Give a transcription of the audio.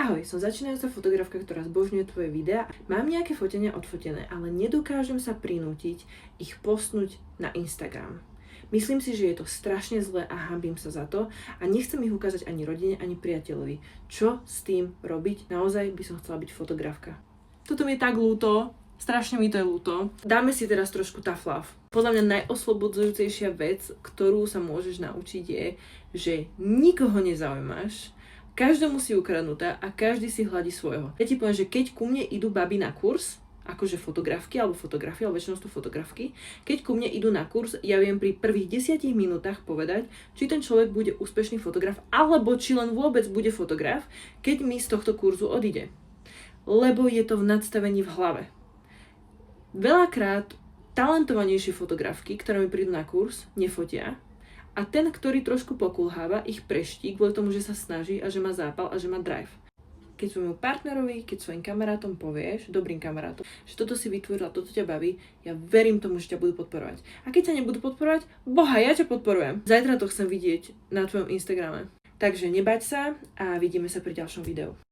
Ahoj, som začínajúca fotografka, ktorá zbožňuje tvoje videá. Mám nejaké fotenia odfotené, ale nedokážem sa prinútiť ich postnúť na Instagram. Myslím si, že je to strašne zlé a hanbím sa za to a nechcem ich ukázať ani rodine, ani priateľovi. Čo s tým robiť? Naozaj by som chcela byť fotografka. Toto mi je tak ľúto, strašne mi to je ľúto. Dáme si teraz trošku tough love. Podľa mňa najoslobodzujúcejšia vec, ktorú sa môžeš naučiť je, že nikoho nezaujímaš, každému si ukradnutá a každý si hľadí svojho. Ja ti poviem, že keď ku mne idú baby na kurz, akože fotografky alebo fotografie, ale väčšinou sú fotografky, keď ku mne idú na kurz, ja viem pri prvých 10 minútach povedať, či ten človek bude úspešný fotograf, alebo či len vôbec bude fotograf, keď mi z tohto kurzu odíde. Lebo je to v nadstavení v hlave. Veľakrát talentovanejšie fotografky, ktoré mi prídu na kurz, nefotia, a ten, ktorý trošku pokulháva, ich preští kvôli tomu, že sa snaží a že má zápal a že má drive. Keď svojmu partnerovi, keď svojim kamarátom povieš, dobrým kamarátom, že toto si vytvorila, toto ťa baví, ja verím tomu, že ťa budú podporovať. A keď ťa nebudú podporovať, boha, ja ťa podporujem. Zajtra to chcem vidieť na tvojom Instagrame. Takže nebať sa a vidíme sa pri ďalšom videu.